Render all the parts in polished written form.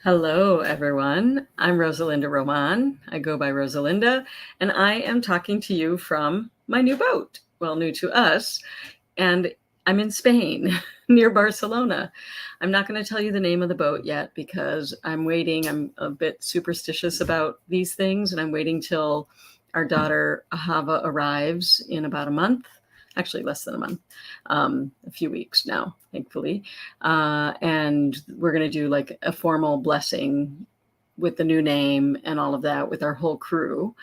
Hello, everyone. I'm Rosa Linda Román. I go by Rosa Linda, and I am talking to you from my new boat. Well, new to us. And I'm in Spain, near Barcelona. I'm not going to tell you the name of the boat yet because I'm waiting. I'm a bit superstitious about these things, and I'm waiting till our daughter Ahava arrives in about a month. Actually, less than a month, a few weeks now, thankfully. And we're going to do like a formal blessing with the new name and all of that with our whole crew.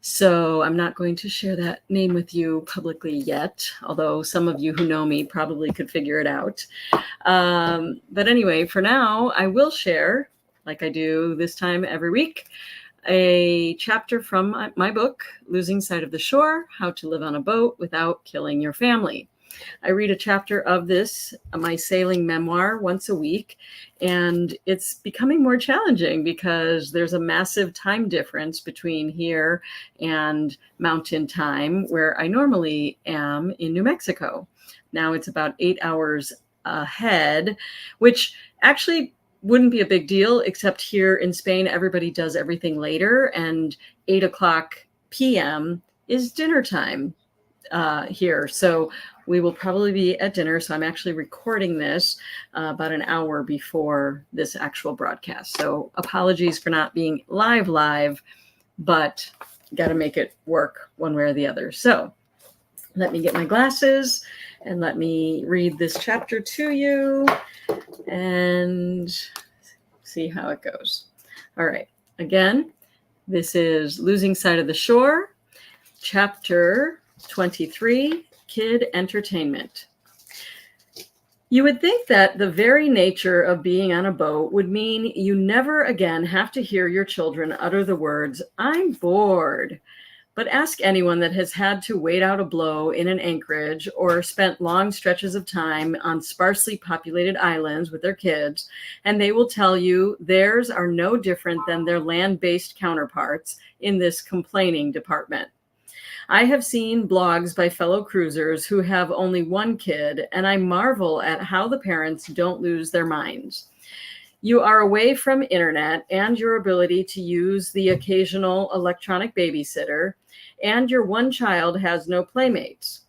So I'm not going to share that name with you publicly yet, although some of you who know me probably could figure it out. But anyway, for now, I will share, like I do this time every week, a chapter from my book, Losing Sight of the Shore, How to Live on a Boat Without Killing Your Family. I read a chapter of this, my sailing memoir, once a week, and it's becoming more challenging because there's a massive time difference between here and mountain time, where I normally am in New Mexico. Now it's about 8 hours ahead, which actually wouldn't be a big deal, except here in Spain, everybody does everything later, and 8 o'clock p.m. is dinner time here. So we will probably be at dinner. So I'm actually recording this about an hour before this actual broadcast. So apologies for not being live, but got to make it work one way or the other. So let me get my glasses and let me read this chapter to you and see how it goes. All right. Again, this is Losing Sight of the Shore, chapter 23, Kid Entertainment. You would think that the very nature of being on a boat would mean you never again have to hear your children utter the words, "I'm bored." But ask anyone that has had to wait out a blow in an anchorage or spent long stretches of time on sparsely populated islands with their kids, and they will tell you theirs are no different than their land-based counterparts in this complaining department. I have seen blogs by fellow cruisers who have only one kid, and I marvel at how the parents don't lose their minds. You are away from internet and your ability to use the occasional electronic babysitter, and your one child has no playmates.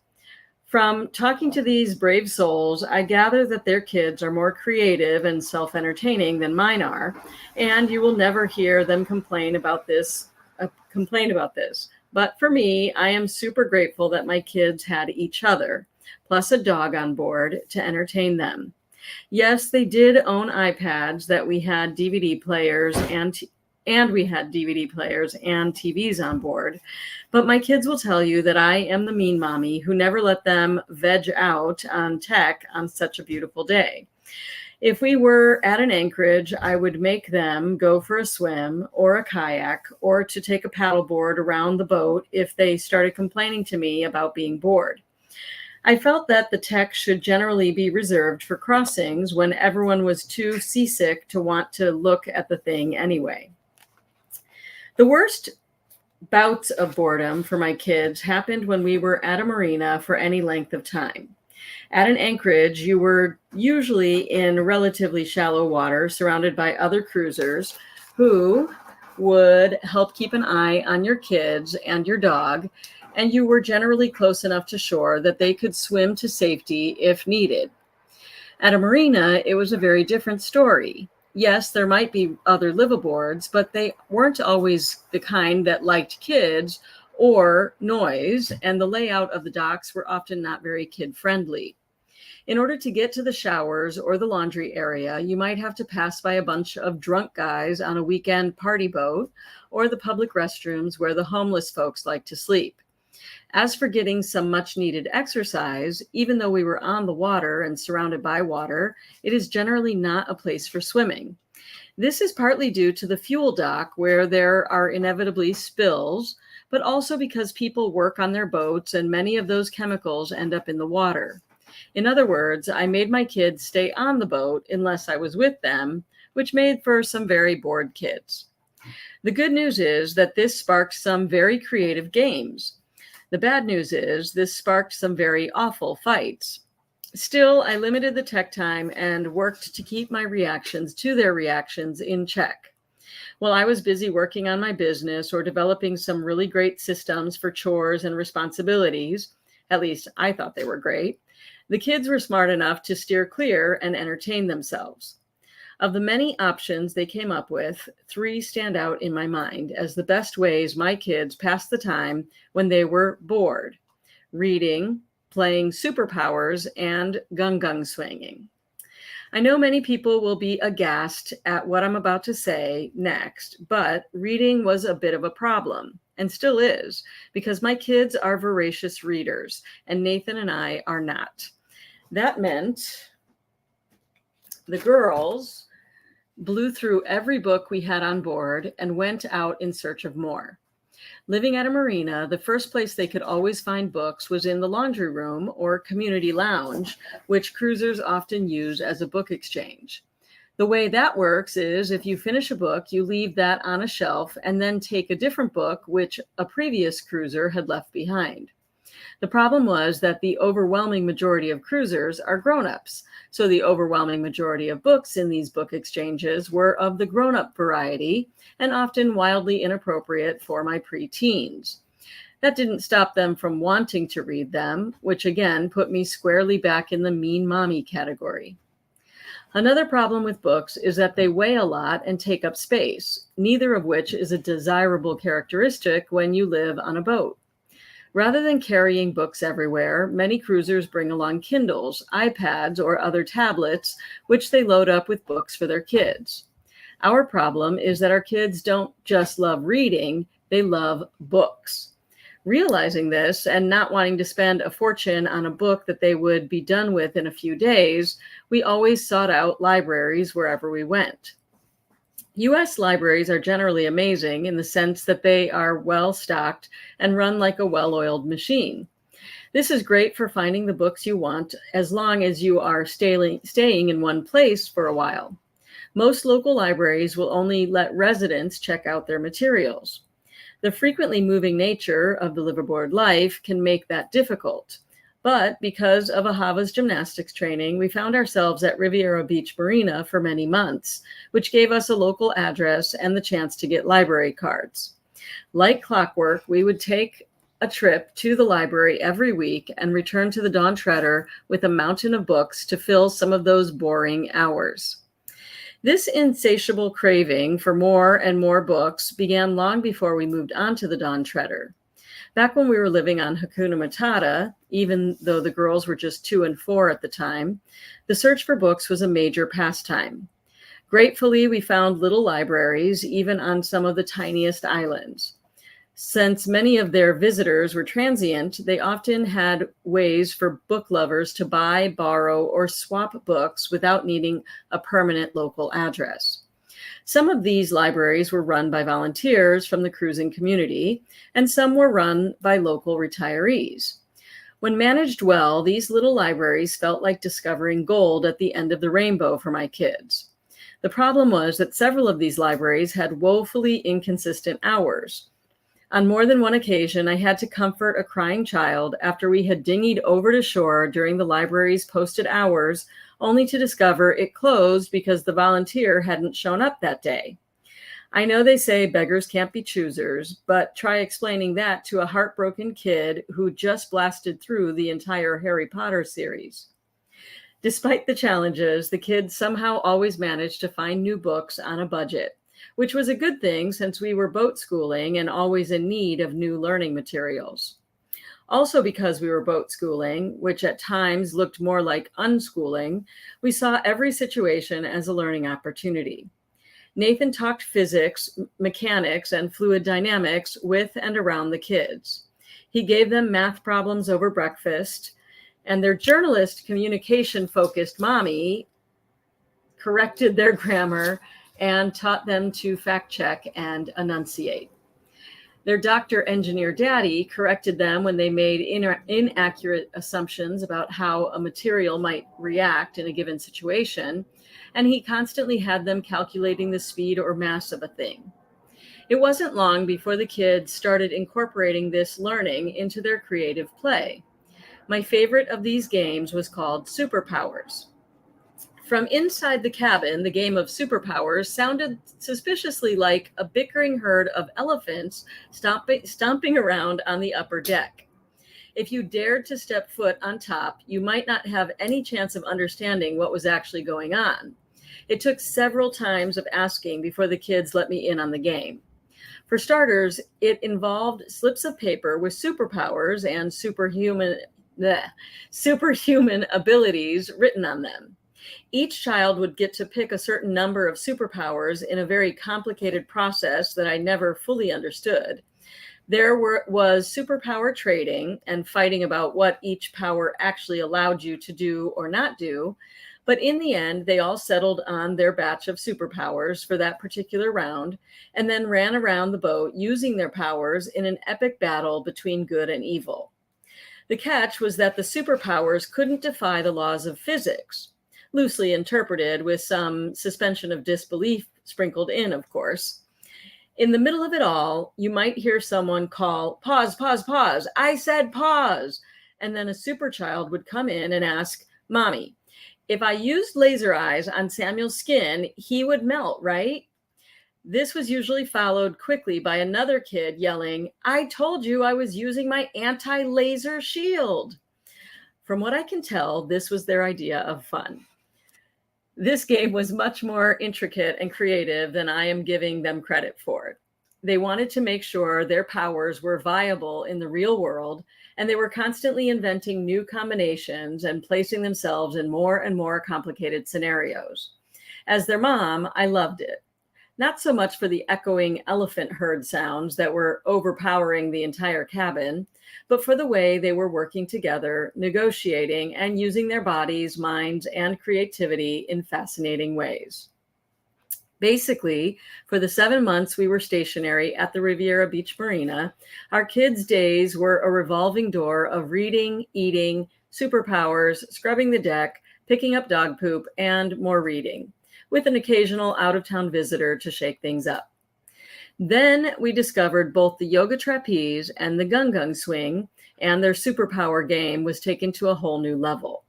From talking to these brave souls, I gather that their kids are more creative and self-entertaining than mine are, and you will never hear them complain about this. But for me, I am super grateful that my kids had each other, plus a dog on board to entertain them. Yes, they did own iPads that we had DVD players and we had DVD players and TVs on board. But my kids will tell you that I am the mean mommy who never let them veg out on tech on such a beautiful day. If we were at an anchorage, I would make them go for a swim or a kayak or to take a paddleboard around the boat if they started complaining to me about being bored. I felt that the tech should generally be reserved for crossings when everyone was too seasick to want to look at the thing anyway. The worst bouts of boredom for my kids happened when we were at a marina for any length of time. At an anchorage, you were usually in relatively shallow water surrounded by other cruisers who would help keep an eye on your kids and your dog, and you were generally close enough to shore that they could swim to safety if needed. At a marina, it was a very different story. Yes, there might be other liveaboards, but they weren't always the kind that liked kids or noise, and the layout of the docks were often not very kid-friendly. In order to get to the showers or the laundry area, you might have to pass by a bunch of drunk guys on a weekend party boat or the public restrooms where the homeless folks like to sleep. As for getting some much needed exercise, even though we were on the water and surrounded by water, it is generally not a place for swimming. This is partly due to the fuel dock where there are inevitably spills, but also because people work on their boats and many of those chemicals end up in the water. In other words, I made my kids stay on the boat unless I was with them, which made for some very bored kids. The good news is that this sparked some very creative games. The bad news is this sparked some very awful fights. Still, I limited the tech time and worked to keep my reactions to their reactions in check. While I was busy working on my business or developing some really great systems for chores and responsibilities, at least I thought they were great, the kids were smart enough to steer clear and entertain themselves. Of the many options they came up with, 3 stand out in my mind as the best ways my kids passed the time when they were bored: reading, playing superpowers, and gung swinging. I know many people will be aghast at what I'm about to say next, but reading was a bit of a problem, and still is, because my kids are voracious readers, and Nathan and I are not. That meant the girls blew through every book we had on board and went out in search of more. Living at a marina, the first place they could always find books was in the laundry room or community lounge, which cruisers often use as a book exchange. The way that works is if you finish a book, you leave that on a shelf and then take a different book which a previous cruiser had left behind. The problem was that the overwhelming majority of cruisers are grown-ups, so the overwhelming majority of books in these book exchanges were of the grown-up variety and often wildly inappropriate for my preteens. That didn't stop them from wanting to read them, which again put me squarely back in the mean mommy category. Another problem with books is that they weigh a lot and take up space, neither of which is a desirable characteristic when you live on a boat. Rather than carrying books everywhere, many cruisers bring along Kindles, iPads, or other tablets, which they load up with books for their kids. Our problem is that our kids don't just love reading, they love books. Realizing this and not wanting to spend a fortune on a book that they would be done with in a few days, we always sought out libraries wherever we went. U.S. libraries are generally amazing in the sense that they are well stocked and run like a well-oiled machine. This is great for finding the books you want as long as you are staying in one place for a while. Most local libraries will only let residents check out their materials. The frequently moving nature of the liveaboard life can make that difficult. But because of Ahava's gymnastics training, we found ourselves at Riviera Beach Marina for many months, which gave us a local address and the chance to get library cards. Like clockwork, we would take a trip to the library every week and return to the Dawn Treader with a mountain of books to fill some of those boring hours. This insatiable craving for more and more books began long before we moved on to the Dawn Treader. Back when we were living on Hakuna Matata, even though the girls were just 2 and 4 at the time, the search for books was a major pastime. Gratefully, we found little libraries, even on some of the tiniest islands. Since many of their visitors were transient, they often had ways for book lovers to buy, borrow, or swap books without needing a permanent local address. Some of these libraries were run by volunteers from the cruising community, and some were run by local retirees. When managed well, these little libraries felt like discovering gold at the end of the rainbow for my kids. The problem was that several of these libraries had woefully inconsistent hours. On more than one occasion, I had to comfort a crying child after we had dinghied over to shore during the library's posted hours, only to discover it closed because the volunteer hadn't shown up that day. I know they say beggars can't be choosers, but try explaining that to a heartbroken kid who just blasted through the entire Harry Potter series. Despite the challenges, the kids somehow always managed to find new books on a budget, which was a good thing since we were boat schooling and always in need of new learning materials. Also, because we were boat schooling, which at times looked more like unschooling, we saw every situation as a learning opportunity. Nathan talked physics, mechanics, and fluid dynamics with and around the kids. He gave them math problems over breakfast, and their journalist communication-focused mommy corrected their grammar and taught them to fact check and enunciate. Their doctor engineer daddy corrected them when they made inaccurate assumptions about how a material might react in a given situation, and he constantly had them calculating the speed or mass of a thing. It wasn't long before the kids started incorporating this learning into their creative play. My favorite of these games was called Superpowers. From inside the cabin, the game of Superpowers sounded suspiciously like a bickering herd of elephants stomping around on the upper deck. If you dared to step foot on top, you might not have any chance of understanding what was actually going on. It took several times of asking before the kids let me in on the game. For starters, it involved slips of paper with superpowers and superhuman abilities written on them. Each child would get to pick a certain number of superpowers in a very complicated process that I never fully understood. Was superpower trading and fighting about what each power actually allowed you to do or not do. But in the end, they all settled on their batch of superpowers for that particular round and then ran around the boat using their powers in an epic battle between good and evil. The catch was that the superpowers couldn't defy the laws of physics, loosely interpreted with some suspension of disbelief sprinkled in, of course. In the middle of it all, you might hear someone call, "Pause, pause, pause. I said pause." And then a super child would come in and ask, "Mommy, if I used laser eyes on Samuel's skin, he would melt, right?" This was usually followed quickly by another kid yelling, "I told you I was using my anti-laser shield." From what I can tell, this was their idea of fun. This game was much more intricate and creative than I am giving them credit for. They wanted to make sure their powers were viable in the real world, and they were constantly inventing new combinations and placing themselves in more and more complicated scenarios. As their mom, I loved it. Not so much for the echoing elephant herd sounds that were overpowering the entire cabin, but for the way they were working together, negotiating, and using their bodies, minds, and creativity in fascinating ways. Basically, for the 7 months we were stationary at the Riviera Beach Marina, our kids' days were a revolving door of reading, eating, superpowers, scrubbing the deck, picking up dog poop, and more reading, with an occasional out-of-town visitor to shake things up. Then we discovered both the yoga trapeze and the gung swing, and their superpower game was taken to a whole new level.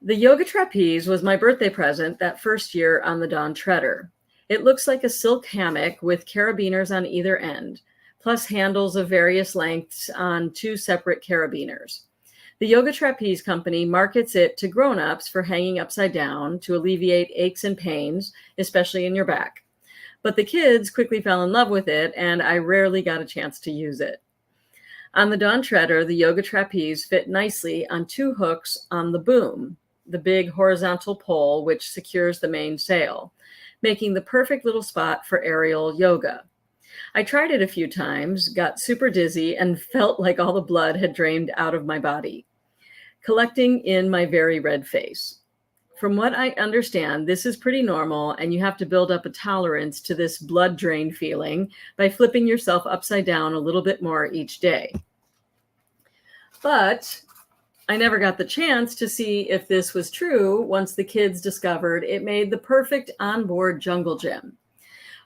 The yoga trapeze was my birthday present that first year on the Dawn Treader. It looks like a silk hammock with carabiners on either end, plus handles of various lengths on 2 separate carabiners. The Yoga Trapeze Company markets it to grown-ups for hanging upside down to alleviate aches and pains, especially in your back. But the kids quickly fell in love with it, and I rarely got a chance to use it. On the Dawn Treader, the Yoga Trapeze fit nicely on 2 hooks on the boom, the big horizontal pole which secures the main sail, making the perfect little spot for aerial yoga. I tried it a few times, got super dizzy, and felt like all the blood had drained out of my body, collecting in my very red face. From what I understand, this is pretty normal, and you have to build up a tolerance to this blood drain feeling by flipping yourself upside down a little bit more each day. But I never got the chance to see if this was true once the kids discovered it made the perfect onboard jungle gym.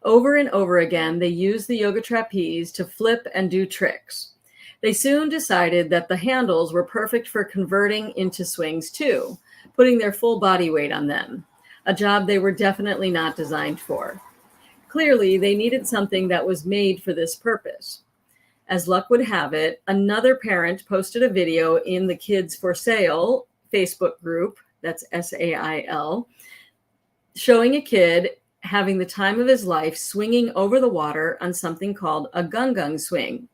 Over and over again, they used the yoga trapeze to flip and do tricks. They soon decided that the handles were perfect for converting into swings too, putting their full body weight on them, a job they were definitely not designed for. Clearly, they needed something that was made for this purpose. As luck would have it, another parent posted a video in the Kids for Sale Facebook group, that's SAIL, showing a kid having the time of his life swinging over the water on something called a gung swing.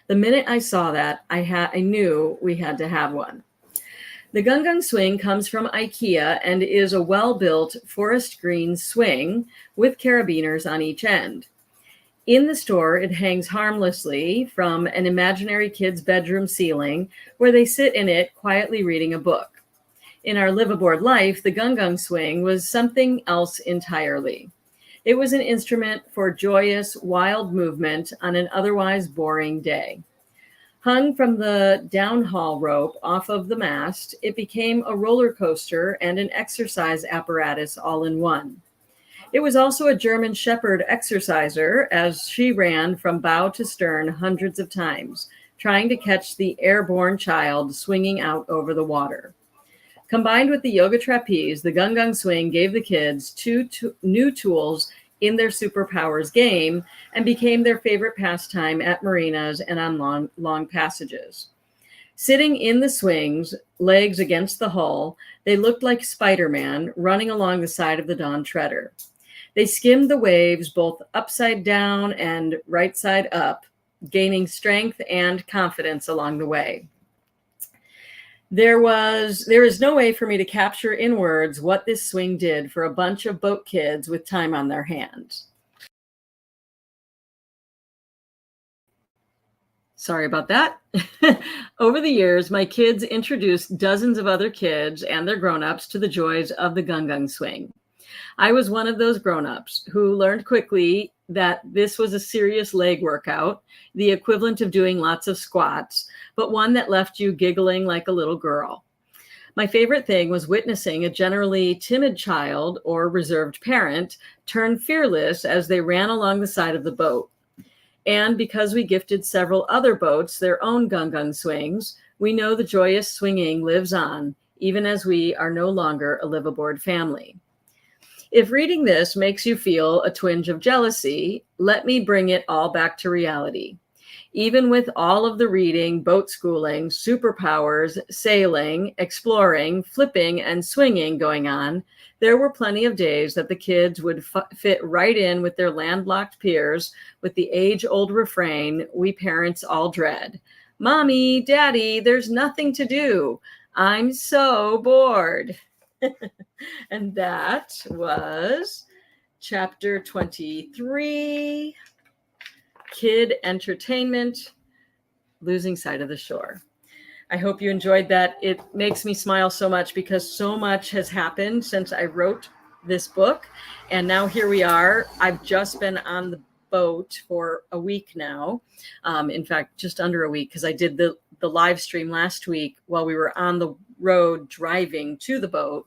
The minute I saw that, I knew we had to have one. The gung swing comes from IKEA and is a well-built forest green swing with carabiners on each end. In the store, it hangs harmlessly from an imaginary kid's bedroom ceiling where they sit in it quietly reading a book. In our liveaboard life, the gung swing was something else entirely. It was an instrument for joyous, wild movement on an otherwise boring day. Hung from the downhaul rope off of the mast, it became a roller coaster and an exercise apparatus all in one. It was also a German Shepherd exerciser as she ran from bow to stern hundreds of times, trying to catch the airborne child swinging out over the water. Combined with the yoga trapeze, the gung gung swing gave the kids two new tools in their superpowers game and became their favorite pastime at marinas and on long passages. Sitting in the swings, legs against the hull, they looked like Spider-Man running along the side of the Dawn Treader. They skimmed the waves both upside down and right side up, gaining strength and confidence along the way. There is no way for me to capture in words what this swing did for a bunch of boat kids with time on their hands. Sorry about that. Over the years, my kids introduced dozens of other kids and their grown-ups to the joys of the gung gung swing. I was one of those grown-ups who learned quickly that this was a serious leg workout, the equivalent of doing lots of squats, but one that left you giggling like a little girl. My favorite thing was witnessing a generally timid child or reserved parent turn fearless as they ran along the side of the boat. And because we gifted several other boats their own gung gung swings, we know the joyous swinging lives on, even as we are no longer a live-aboard family. If reading this makes you feel a twinge of jealousy, let me bring it all back to reality. Even with all of the reading, boat schooling, superpowers, sailing, exploring, flipping, and swinging going on, there were plenty of days that the kids would fit right in with their landlocked peers with the age-old refrain we parents all dread. Mommy, Daddy, there's nothing to do. I'm so bored. And that was chapter 23, Kid Entertainment, Losing Sight of the Shore. I hope you enjoyed that. It makes me smile so much because so much has happened since I wrote this book. And now here we are. I've just been on the boat for a week now. In fact, just under a week, because I did the live stream last week while we were on the road driving to the boat.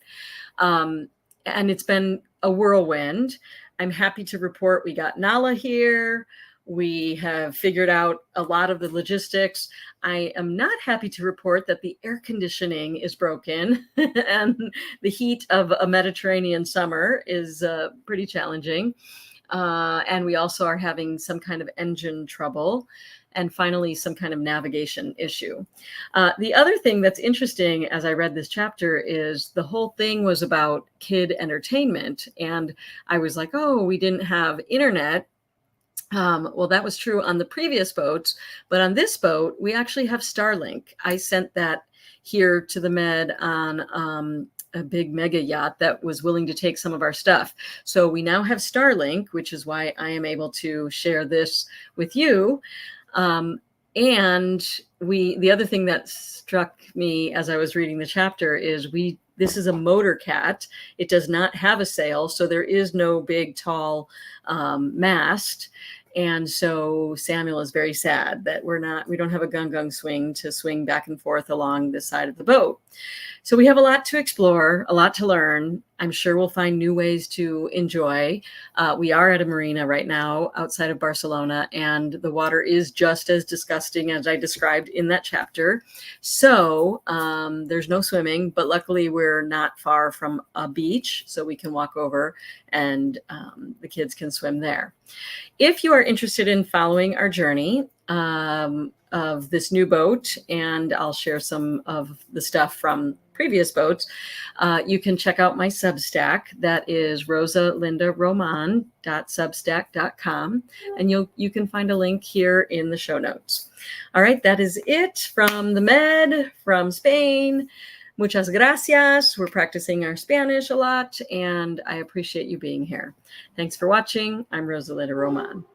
And it's been a whirlwind. I'm happy to report we got Nala here. We have figured out a lot of the logistics. I am not happy to report that the air conditioning is broken and the heat of a Mediterranean summer is pretty challenging. And we also are having some kind of engine trouble and finally some kind of navigation issue. The other thing that's interesting as I read this chapter is the whole thing was about kid entertainment. And I was like, oh, we didn't have internet. Well, that was true on the previous boats, but on this boat, we actually have Starlink. I sent that here to the Med on a big mega yacht that was willing to take some of our stuff. So we now have Starlink, which is why I am able to share this with you. And the other thing that struck me as I was reading the chapter is this is a motor cat. It does not have a sail, so there is no big, tall mast. And so Samuel is very sad that we don't have a gung gung swing to swing back and forth along the side of the boat. So we have a lot to explore, a lot to learn. I'm sure we'll find new ways to enjoy. We are at a marina right now outside of Barcelona, and the water is just as disgusting as I described in that chapter. So there's no swimming, but luckily we're not far from a beach, so we can walk over and the kids can swim there. If you are interested in following our journey of this new boat, and I'll share some of the stuff from previous boats, you can check out my Substack. That is rosalindaromán.substack.com, and you can find a link here in the show notes. All right, that is it from the Med, from Spain. Muchas gracias. We're practicing our Spanish a lot, and I appreciate you being here. Thanks for watching. I'm Rosa Linda Román.